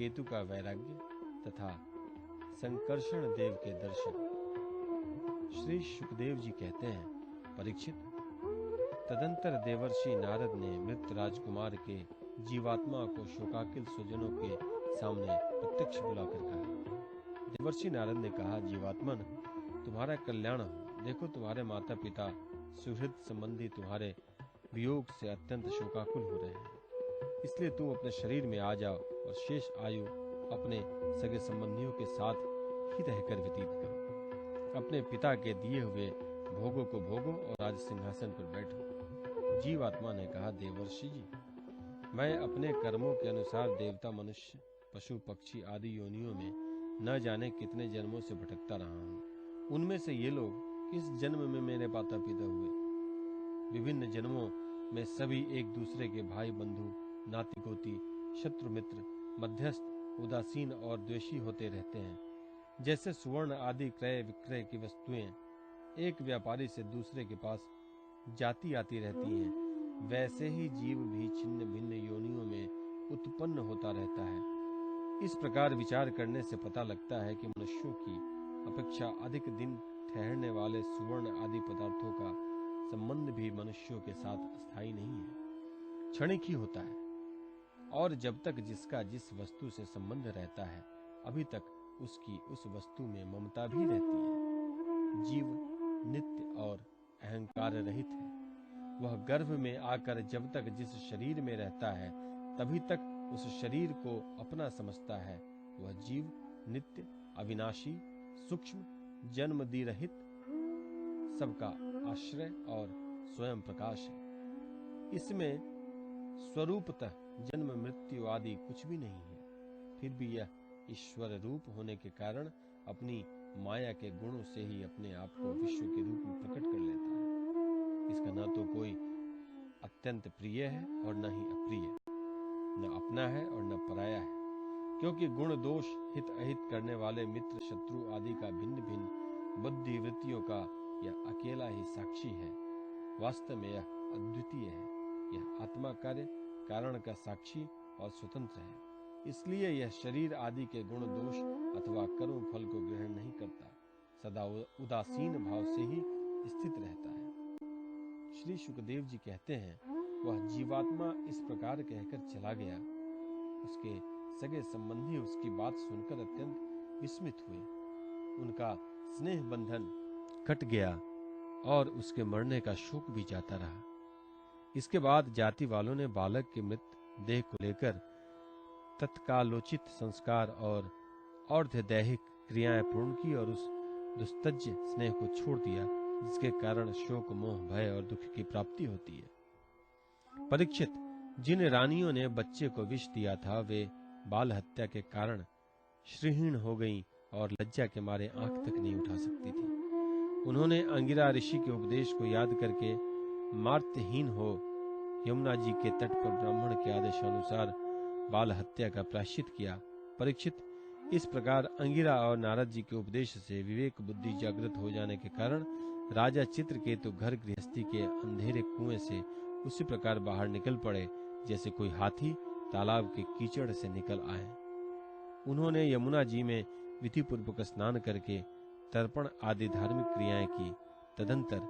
केतु का वैराग्य तथा संकर्षण देव के दर्शन। श्री शुकदेव जी कहते हैं, परीक्षित, तदंतर देवर्षि नारद ने मृत राजकुमार के जीवात्मा को शोकाकुल स्वजनों के सामने प्रत्यक्ष बुलाकर कहा। देवर्षि नारद ने कहा, जीवात्मन, तुम्हारा कल्याण हो। देखो, तुम्हारे माता पिता सुहृद संबंधी तुम्हारे वियोग से अत्यंत शोकाकुल हो रहे हैं। इसलिए तुम अपने शरीर में आ जाओ और शेष आयु अपने सगे संबंधियों के साथ ही रहकर व्यतीत करो। अपने पिता के दिए हुए भोगों को भोगो और राज सिंहासन पर बैठो। जीवात्मा ने कहा, देवर्षि जी, मैं अपने कर्मों के अनुसार देवता, मनुष्य, पशु, पक्षी आदि योनियों में न जाने कितने जन्मों से भटकता रहा हूँ। उनमें से ये लोग इस जन्म में मेरे माता पिता हुए। विभिन्न जन्मों में सभी एक दूसरे के भाई, बंधु, नाती पोती, शत्रु मित्र, मध्यस्थ, उदासीन और द्वेषी होते रहते हैं। जैसे सुवर्ण आदि क्रय विक्रय की वस्तुएं एक व्यापारी से दूसरे के पास जाती आती रहती हैं, वैसे ही जीव भी छिन्न भिन्न योनियों में उत्पन्न होता रहता है। इस प्रकार विचार करने से पता लगता है कि मनुष्यों की अपेक्षा अधिक दिन ठहरने वाले सुवर्ण आदि पदार्थों का संबंध भी मनुष्यों के साथ अस्थायी नहीं है, क्षणिक ही होता है। और जब तक जिसका जिस वस्तु से संबंध रहता है, अभी तक उसकी उस वस्तु में ममता भी रहती है। जीव नित्य और अहंकार रहित है। वह गर्भ में आकर जब तक जिस शरीर में रहता है, तभी तक उस शरीर को अपना समझता है। वह जीव नित्य, अविनाशी, सूक्ष्म, जन्मदि रहित, सबका आश्रय और स्वयं प्रकाश है। इसमें स्वरूपतः जन्म मृत्यु आदि कुछ भी नहीं है। फिर भी यह ईश्वर रूप होने के कारण अपनी माया के गुणों से ही अपने आप को विश्व के रूप में प्रकट कर लेता है। इसका न तो कोई अत्यंत प्रिय है और न ही अप्रिय, न अपना है और न पराया है, क्योंकि गुण दोष हित अहित करने वाले मित्र शत्रु आदि का भिन्न भिन्न बुद्धि वृत्तियों का यह अकेला ही साक्षी है। वास्तव में यह अद्वितीय है। यह आत्मा कार्य कारण का साक्षी और स्वतंत्र है। इसलिए यह शरीर आदि के गुण दोष अथवा कर्म फल को ग्रहण नहीं करता, सदा उदासीन भाव से ही स्थित रहता है। श्री शुकदेव जी कहते हैं, वह जीवात्मा इस प्रकार कहकर चला गया। उसके सगे संबंधी उसकी बात सुनकर अत्यंत विस्मित हुए। उनका स्नेह बंधन कट गया और उसके मरने का शोक भी जाता रहा। इसके बाद जाति वालों ने बालक के मृत देह को लेकर तत्कालोचित संस्कार और अर्धदैहिक क्रियाएं पूर्ण की और उस दुस्तज्य स्नेह को छोड़ दिया, जिसके कारण शोक, मोह, भय और दुख की प्राप्ति होती है। परीक्षित, जिन रानियों ने बच्चे को विष दिया था, वे बाल हत्या के कारण श्रीहीन हो गईं और लज्जा के मारे आंख तक नहीं उठा सकती थी। उन्होंने अंगिरा ऋषि के उपदेश को याद करके मार्त्यहीन हो यमुना जी के तट पर ब्राह्मण के आदेशानुसार बाल हत्या का प्रायश्चित किया। परीक्षित, इस प्रकार अंगिरा और नारद जी के उपदेश से विवेक बुद्धि जागृत हो जाने के कारण राजा चित्रकेतु घर गृहस्थी के अंधेरे कुएं से उसी प्रकार बाहर निकल पड़े जैसे कोई हाथी तालाब के कीचड़ से निकल आए। उन्होंने यमुना जी में विधि पूर्वक स्नान करके तर्पण आदि धार्मिक क्रियाएं की। तदंतर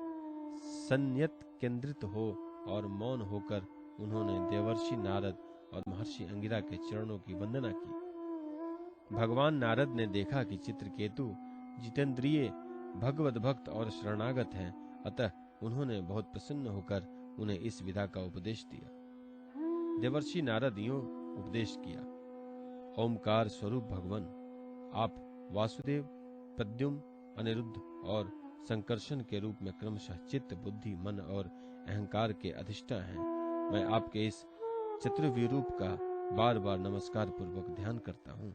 संयत केंद्रित हो और मौन होकर उन्होंने देवर्षि नारद और महर्षि अंगिरा के चरणों की वंदना की। भगवान नारद ने देखा कि चित्रकेतु जितेंद्रिय, भगवत भक्त और शरणागत हैं, अतः उन्होंने बहुत प्रसन्न होकर उन्हें इस विधा का उपदेश दिया। देवर्षि नारद यूं उपदेश किया, ओमकार स्वरूप भगवान, आप वासुदेव, प्रद्युम्न, अनिरुद्ध और संकर्षण के रूप में क्रमशः चित्त, बुद्धि, मन और अहंकार के अधिष्ठा हैं। मैं आपके इस चतुर्व्यूह रूप का बार बार नमस्कार पूर्वक ध्यान करता हूँ।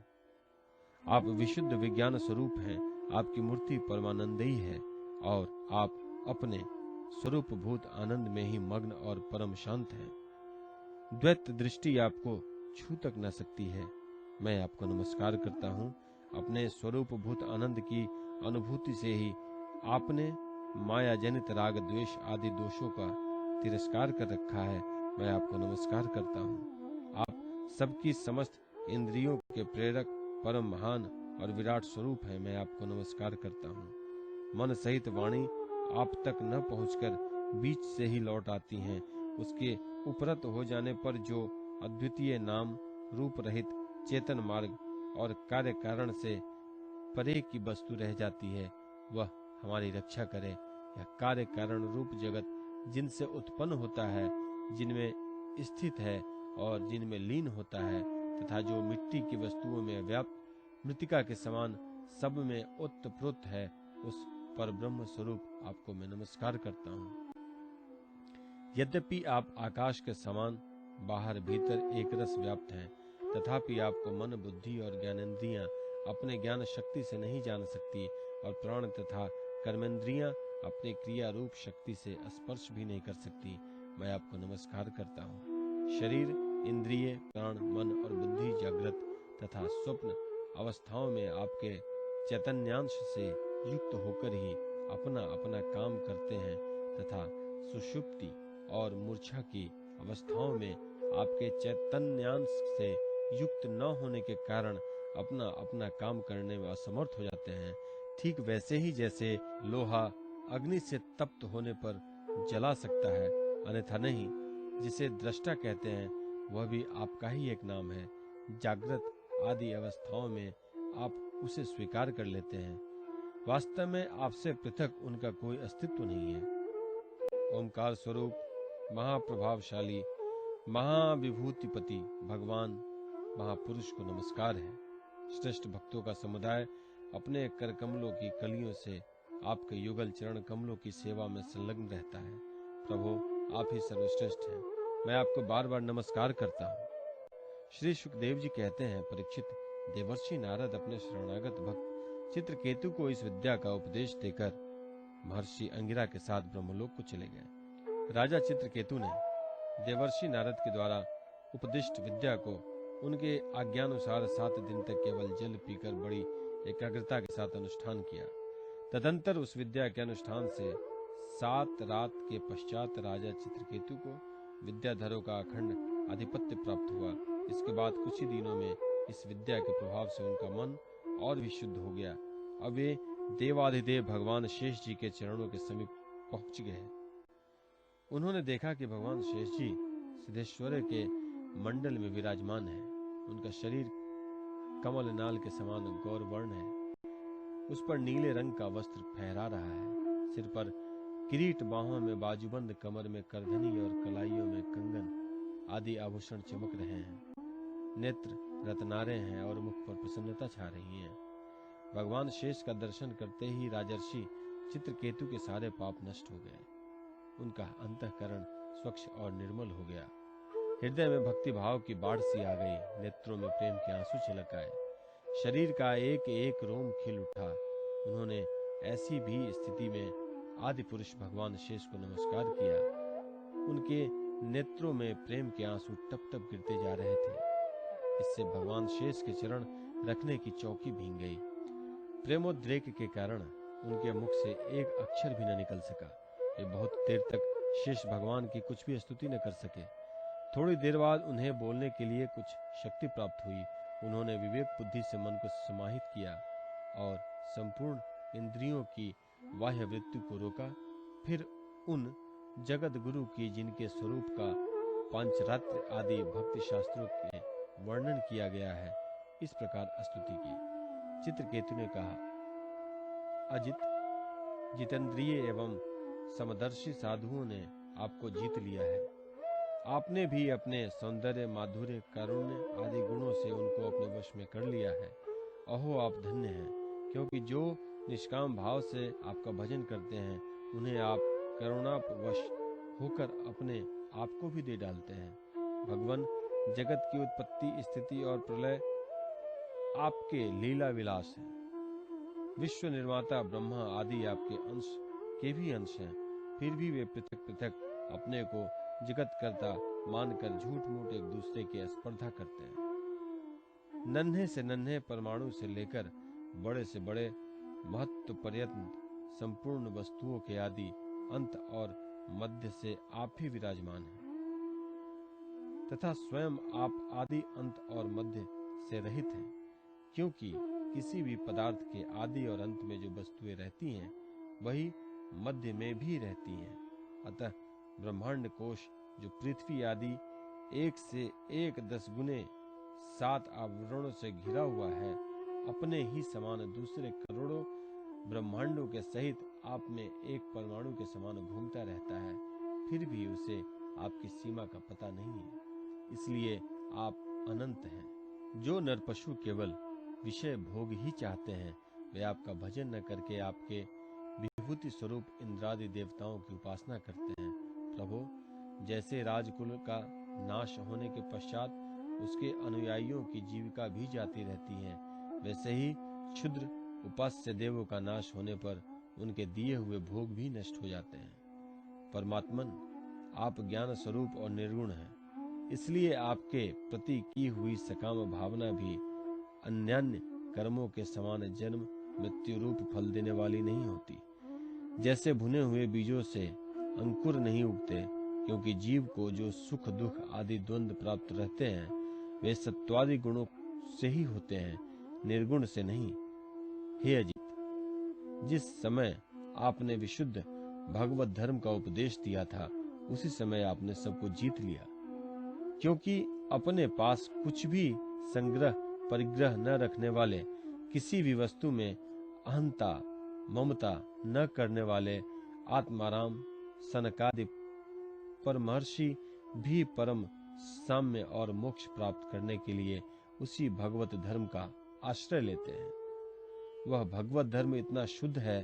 आप विशुद्ध विज्ञान स्वरूप हैं। आपकी मूर्ति परमानंदयी है और आप अपने स्वरूप भूत आनंद में ही मग्न और परम शांत हैं। द्वैत दृष्टि आपको छू तक न सकती है। मैं आपको नमस्कार करता हूँ। अपने स्वरूप भूत आनंद की अनुभूति से ही आपने माया जनित राग द्वेष आदि दोषों का तिरस्कार कर रखा है। मैं आपको नमस्कार करता हूँ। आप सबकी समस्त इंद्रियों के प्रेरक, परम महान और विराट स्वरूप है, मैं आपको नमस्कार करता हूँ। मन सहित वाणी आप तक न पहुंचकर बीच से ही लौट आती हैं। उसके उपरत हो जाने पर जो अद्वितीय नाम रूप रहित चेतन मार्ग और कार्य कारण से परे की वस्तु रह जाती है, वह हमारी रक्षा करे। यह कार्य कारण रूप जगत जिनसे उत्पन्न होता है, जिनमें स्थित है और जिनमें लीन होता है, तथा जो मिट्टी की वस्तुओं में व्याप्त मृतिका के समान सब में ओतप्रोत है, उस पर ब्रह्म स्वरूप आपको मैं नमस्कार करता हूँ। यद्यपि आप आकाश के समान बाहर भीतर एक रस व्याप्त हैं, तथापि आपको मन, बुद्धि और ज्ञानेंद्रियां अपने ज्ञान शक्ति से नहीं जान सकती, और प्राण तथा कर्मेंद्रियां अपने क्रिया रूप शक्ति से स्पर्श भी नहीं कर सकती। मैं आपको नमस्कार करता हूँ। शरीर, इंद्रिय, प्राण, मन और बुद्धि जागृत तथा स्वप्न अवस्थाओं में आपके चैतन्यांश से युक्त होकर ही अपना अपना काम करते हैं, तथा सुषुप्ति और मूर्छा की अवस्थाओं में आपके चैतन्यांश से युक्त न होने के कारण अपना अपना काम करने में असमर्थ हो जाते हैं। ठीक वैसे ही जैसे लोहा अग्नि से तप्त होने पर जला सकता है, अन्यथा नहीं, जिसे दृष्टा कहते हैं, वह भी आपका ही एक नाम है। जागृत आदि अवस्थाओं में आप उसे स्वीकार कर लेते हैं। वास्तव में आपसे पृथक उनका कोई अस्तित्व नहीं है। ओंकार स्वरूप महाप्रभावशाली महाविभूतिपति भगवान महापुरुष को नमस्कार है। श्रेष्ठ भक्तों का समुदाय अपने कर कमलों की कलियों से आपके युगल चरण कमलों की सेवा में संलग्न रहता है। प्रभु, आप ही सर्वश्रेष्ठ हैं। मैं आपको बार बार नमस्कार करता हूँ। श्री सुखदेव जी कहते हैं, परीक्षित, देवर्षि नारद अपने शरणागत भक्त चित्रकेतु को इस विद्या का उपदेश देकर महर्षि अंगिरा के साथ ब्रह्मलोक को चले गए। राजा चित्रकेतु ने देवर्षि नारद के द्वारा उपदिष्ट विद्या को उनके आज्ञानुसार 7 दिन तक केवल जल पीकर बड़ी एकाग्रता के साथ अनुष्ठान किया। तदंतर उस विद्या के अनुष्ठान से 7 रात के पश्चात राजा चित्रकेतु को विद्याधरों का अखंड आधिपत्य प्राप्त हुआ। इसके बाद कुछ ही दिनों में इस विद्या के प्रभाव से उनका मन और भी शुद्ध हो गया। अब वे देवाधिदेव भगवान शेष जी के चरणों के समीप पहुंच गए। उन्होंने देखा कि भगवान शेष जी सिद्धेश्वर के मंडल में विराजमान है। उनका शरीर कमल नाल के समान गौर वर्ण है। उस पर नीले रंग का वस्त्र फहरा रहा है। सिर पर किरीट, बाहों में बाजूबंद, कमर में करधनी और कलाइयों में कंगन आदि आभूषण चमक रहे हैं। नेत्र रत्नारे हैं और मुख पर प्रसन्नता छा रही है। भगवान शेष का दर्शन करते ही राजर्षि चित्रकेतु के सारे पाप नष्ट हो गए। उनका अंतःकरण स्वच्छ और निर्मल हो गया। हृदय में भक्ति भाव की बाढ़ सी आ गई। नेत्रों में प्रेम के आंसू छलक आए। शरीर का एक एक रोम खिल उठा। उन्होंने ऐसी भी स्थिति में आदि पुरुष भगवान शेष को नमस्कार किया। उनके नेत्रों में प्रेम के आंसू टप टप गिरते जा रहे थे। इससे भगवान शेष के चरण रखने की चौकी भीग गई। प्रेमोद्रेक के कारण उनके मुख से एक अक्षर भी न निकल सका। वे बहुत देर तक शेष भगवान की कुछ भी स्तुति न कर सके। थोड़ी देर बाद उन्हें बोलने के लिए कुछ शक्ति प्राप्त हुई। उन्होंने विवेक बुद्धि से मन को समाहित किया और संपूर्ण इंद्रियों की बाह्य वृत्ति को रोका। फिर उन जगत गुरु की, जिनके स्वरूप का पांचरात्र आदि भक्ति शास्त्रों में वर्णन किया गया है, इस प्रकार स्तुति की। चित्रकेतु ने कहा, अजित, जितेंद्रिय एवं समदर्शी साधुओं ने आपको जीत लिया है। आपने भी अपने सौंदर्य, माधुर्य, कारुण्य आदि गुणों से उनको अपने वश में कर लिया है। अहो, आप धन्य हैं, क्योंकि जो निष्काम भाव से आपका भजन करते हैं, उन्हें आप करुणावश होकर अपने आप को भी दे डालते हैं। भगवान, जगत की उत्पत्ति, स्थिति और प्रलय आपके लीला विलास हैं। विश्व निर्माता ब्रह्मा आदि आपके अंश के भी अंश हैं। फिर भी वे पृथक पृथक अपने को जगत कर्ता मानकर झूठ मूठ एक दूसरे के स्पर्धा करते हैं। नन्हे से नन्हे परमाणु से लेकर बड़े से बड़े महत्व पर्यंत संपूर्ण वस्तुओं के आदि, अंत और मध्य से आप ही विराजमान हैं, तथा स्वयं आप आदि, अंत और मध्य से रहित हैं, क्योंकि किसी भी पदार्थ के आदि और अंत में जो वस्तुएं रहती हैं वही मध्य में भी रहती हैं। अतः ब्रह्मांड कोश जो पृथ्वी आदि 1 से 1 10 गुने 7 आवरणों से घिरा हुआ है, अपने ही समान दूसरे करोड़ों ब्रह्मांडों के सहित आप में एक परमाणु के समान घूमता रहता है, फिर भी उसे आपकी सीमा का पता नहीं है। इसलिए आप अनंत हैं। जो नर पशु केवल विषय भोग ही चाहते हैं, वे आपका भजन न करके आपके विभूति स्वरूप इंद्रादि देवताओं की उपासना करते हैं। प्रभु, जैसे राजकुल का नाश होने के पश्चात उसके अनुयायियों की जीविका भी जाती रहती है, वैसे ही क्षुद्र उपास्य देवों का नाश होने पर उनके दिए हुए भोग भी नष्ट हो जाते हैं। परमात्मन, आप ज्ञान स्वरूप और निर्गुण हैं, इसलिए आपके प्रति की हुई सकाम भावना भी अन्यान्य कर्मों के समान जन्म मृत्यु रूप फल देने वाली नहीं होती। जैसे भुने हुए बीजों से अंकुर नहीं उगते, क्योंकि जीव को जो सुख दुख आदि द्वंद्व प्राप्त रहते हैं वे सत्वादि गुणों से ही होते हैं, निर्गुण से नहीं। हे अजित, जिस समय आपने विशुद्ध भगवत धर्म का उपदेश दिया था, उसी समय आपने सबको जीत लिया, क्योंकि अपने पास कुछ भी संग्रह परिग्रह न रखने वाले, किसी भी वस्तु में अहंता ममता न करने वाले आत्माराम सनकादि परमहर्षि भी परम साम्य और मोक्ष प्राप्त करने के लिए उसी भगवत धर्म का आश्रय लेते हैं। वह भगवत धर्म इतना शुद्ध है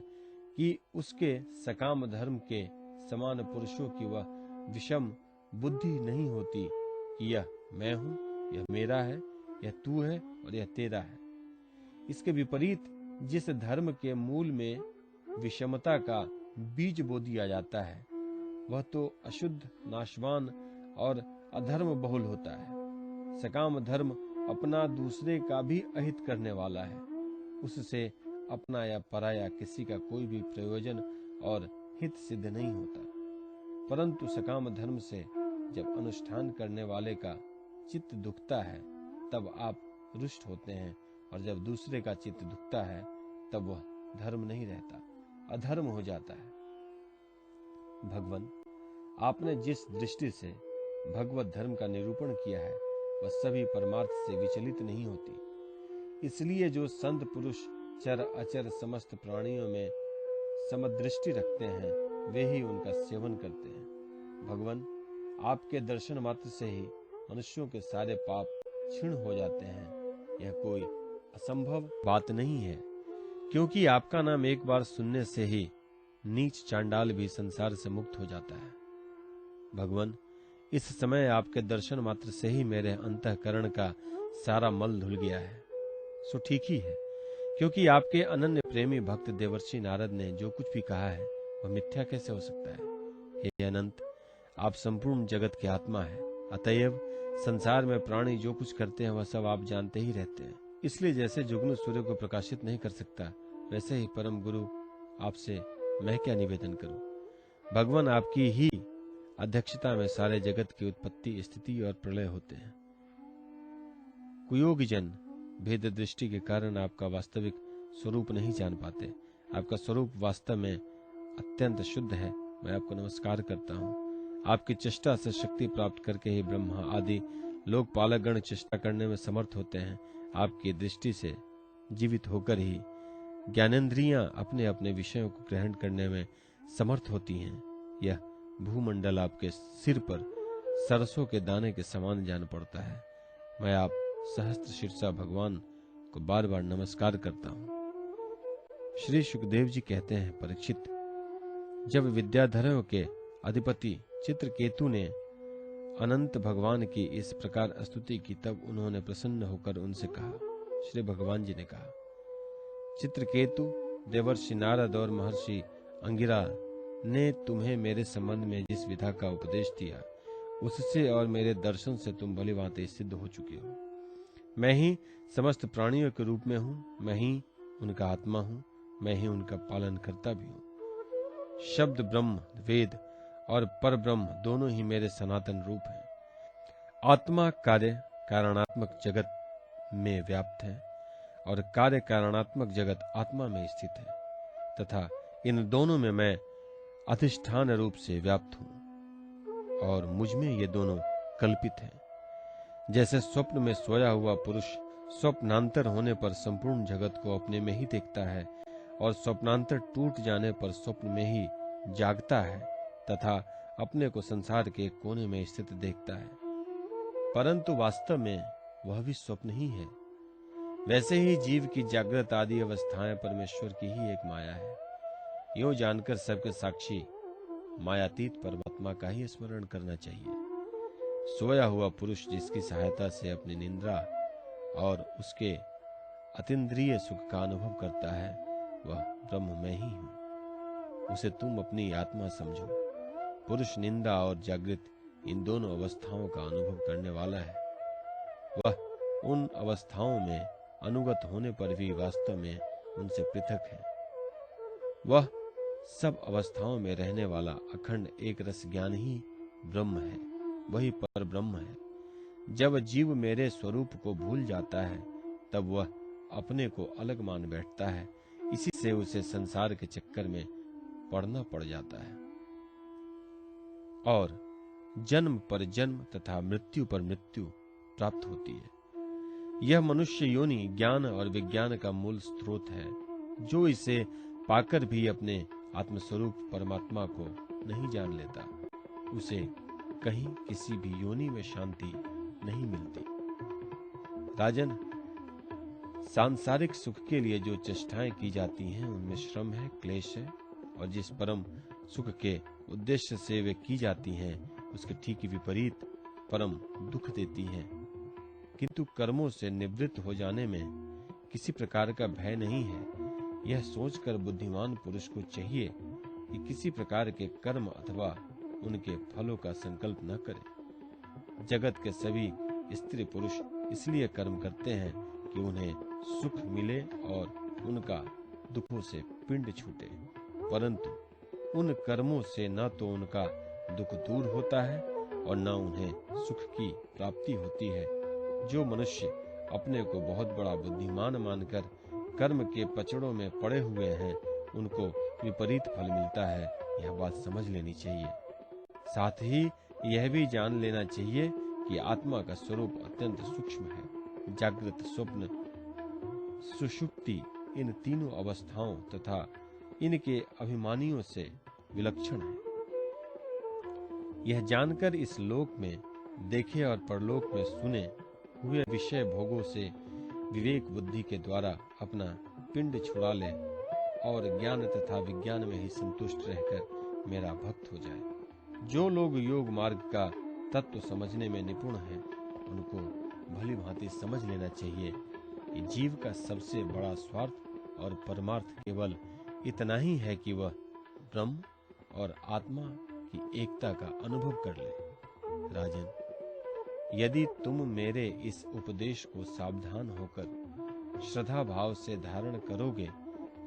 कि उसके सकाम धर्म के समान पुरुषों की वह विषम बुद्धि नहीं होती कि यह मैं हूँ, यह मेरा है, यह तू है और यह तेरा है। इसके विपरीत जिस धर्म के मूल में विषमता का बीज बो दिया जाता है, वह तो अशुद्ध, नाशवान और अधर्म बहुल होता है। सकाम धर्म अपना दूसरे का भी अहित करने वाला है। उससे अपना या पराया किसी का कोई भी प्रयोजन और हित सिद्ध नहीं होता। परंतु सकाम धर्म से जब अनुष्ठान करने वाले का चित्त दुखता है, तब आप रुष्ट होते हैं, और जब दूसरे का चित्त दुखता है, तब वह धर्म नहीं रहता, अधर्म हो जाता है। भगवान, आपने जिस दृष्टि से भगवत धर्म का निरूपण किया है, वह सभी परमार्थ से विचलित नहीं होती। इसलिए जो संत पुरुष चर अचर समस्त प्राणियों में समदृष्टि रखते हैं, वे ही उनका सेवन करते हैं। भगवान, आपके दर्शन मात्र से ही मनुष्यों के सारे पाप क्षीण हो जाते हैं। यह कोई असंभव बात नहीं है, क्योंकि आपका नाम एक बार सुनने से ही नीच चांडाल भी संसार से मुक्त हो जाता है। भगवान, इस समय आपके दर्शन मात्र से ही मेरे अंतःकरण का सारा मल धुल गया है। सो ठीक ही है, क्योंकि आपके अनन्य प्रेमी भक्त देवर्षि नारद ने जो कुछ भी कहा है वह मिथ्या कैसे हो सकता है। हे अनंत, आप संपूर्ण जगत के आत्मा है, अतएव संसार में प्राणी जो कुछ करते हैं वह सब आप जानते ही रहते हैं। इसलिए जैसे जुगनू सूर्य को प्रकाशित नहीं कर सकता, वैसे ही परम गुरु आपसे मैं क्या निवेदन करूं। भगवान, आपकी ही अध्यक्षता में सारे जगत की उत्पत्ति, स्थिति और प्रलय होते हैं। कुयोगी जन भेद दृष्टि के कारण आपका वास्तविक स्वरूप नहीं जान पाते। आपका स्वरूप वास्तव में अत्यंत शुद्ध है। मैं आपको नमस्कार करता हूँ। आपकी चेष्टा से शक्ति प्राप्त करके ही ब्रह्मा आदि लोकपालक गण चेष्टा करने में समर्थ होते हैं। आपकी दृष्टि से जीवित होकर ही ज्ञानेंद्रियां अपने अपने विषयों को ग्रहण करने में समर्थ होती हैं। यह भूमंडल आपके सिर पर सरसों के दाने के समान जान पड़ता है। मैं आप सहस्त्र शीर्षा भगवान को बार बार नमस्कार करता हूँ। श्री सुखदेव जी कहते हैं, परीक्षित, जब विद्याधरों के अधिपति चित्रकेतु ने अनंत भगवान की इस प्रकार स्तुति की, तब उन्होंने प्रसन्न होकर उनसे कहा। श्री भगवान जी ने कहा, चित्रकेतु, देवर्षि नारद और महर्षि अंगिरा ने तुम्हें मेरे संबंध में जिस विधा का उपदेश दिया, उससे और मेरे दर्शन से तुम भली भांति सिद्ध हो चुके हो। मैं ही समस्त प्राणियों के रूप में हूँ, मैं ही उनका आत्मा हूँ, मैं ही उनका पालन करता भी हूँ। शब्द ब्रह्म, वेद और पर ब्रह्म दोनों ही मेरे सनातन रूप हैं। आत्मा कार्य कारणात्मक जगत में व्याप्त है और कार्य कारणात्मक जगत आत्मा में स्थित है तथा इन दोनों में मैं अधिष्ठान रूप से व्याप्त हूं और मुझ में ये दोनों कल्पित हैं। जैसे स्वप्न में सोया हुआ पुरुष स्वप्नांतर होने पर संपूर्ण जगत को अपने में ही देखता है और स्वप्नांतर टूट जाने पर स्वप्न में ही जागता है तथा अपने को संसार के एक कोने में स्थित देखता है, परंतु वास्तव में वह भी स्वप्न ही है। वैसे ही जीव की जागृत आदि अवस्थाएं परमेश्वर की ही एक माया है। यूं जानकर सबके साक्षी मायातीत परमात्मा का ही स्मरण करना चाहिए। सोया हुआ पुरुष जिसकी सहायता से अपनी निंद्रा और उसके अतीन्द्रिय सुख का अनुभव करता है, वह ब्रह्म मैं ही हूं। उसे तुम अपनी आत्मा समझो। पुरुष निंदा और जागृत इन दोनों अवस्थाओं का अनुभव करने वाला है। वह उन अवस्थाओं में अनुगत होने पर भी वास्तव में उनसे पृथक है। वह सब अवस्थाओं में रहने वाला अखंड एक रस ज्ञान ही ब्रह्म है, वही पर ब्रह्म है। जब जीव मेरे स्वरूप को भूल जाता है तब वह अपने को अलग मान बैठता है। इसी से उसे संसार के चक्कर में पड़ना पड़ जाता है और जन्म पर जन्म तथा मृत्यु पर मृत्यु प्राप्त होती है। यह मनुष्य योनि ज्ञान और विज्ञान का मूल स्रोत है। जो इसे पाकर भी अपने आत्मस्वरूप परमात्मा को नहीं जान लेता, उसे कहीं किसी भी योनि में शांति नहीं मिलती। राजन, सांसारिक सुख के लिए जो चेष्टाएं की जाती हैं उनमें श्रम है, क्लेश है, और जिस परम सुख के उद्देश्य से वे की जाती हैं उसके ठीक विपरीत परम दुख देती हैं। किंतु कर्मों से निवृत्त हो जाने में किसी प्रकार का भय नहीं है। यह सोचकर बुद्धिमान पुरुष को चाहिए कि किसी प्रकार के कर्म अथवा उनके फलों का संकल्प न करे। जगत के सभी स्त्री पुरुष इसलिए कर्म करते हैं कि उन्हें सुख मिले और उनका दुखों से पिंड छूटे, परंतु उन कर्मों से न तो उनका दुख दूर होता है और न उन्हें सुख की प्राप्ति होती है। जो मनुष्य अपने को बहुत बड़ा बुद्धिमान मानकर कर्म के पचड़ों में पड़े हुए हैं, उनको विपरीत फल मिलता है। यह बात समझ लेनी चाहिए। साथ ही यह भी जान लेना चाहिए कि आत्मा का स्वरूप अत्यंत सूक्ष्म है। जागृत, स्वप्न, सुषुप्ति इन तीनों अवस्थाओं तथा इनके अभिमानियों से विलक्षण है। यह जानकर इस लोक में देखे और परलोक में सुने हुए विषय भोगों से विवेक बुद्धि के द्वारा अपना पिंड छुड़ा ले और ज्ञान तथा विज्ञान में ही संतुष्ट रहकर मेरा भक्त हो जाए। जो लोग योग मार्ग का तत्व समझने में निपुण हैं, उनको भली भांति समझ लेना चाहिए कि जीव का सबसे बड़ा स्वार्थ और परमार्थ केवल इतना ही है कि वह ब्रह्म और आत्मा की एकता का अनुभव कर ले। राजन, यदि तुम मेरे इस उपदेश को सावधान होकर श्रद्धा भाव से धारण करोगे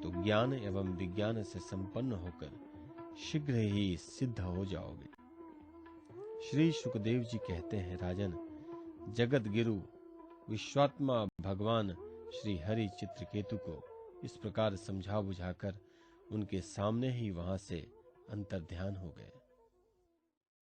तो ज्ञान एवं विज्ञान से संपन्न होकर शीघ्र ही सिद्ध हो जाओगे। श्री सुखदेव जी कहते हैं, राजन, जगत गुरु विश्वात्मा भगवान श्री हरि चित्रकेतु को इस प्रकार समझा बुझाकर उनके सामने ही वहां से अंतर्ध्यान हो गए।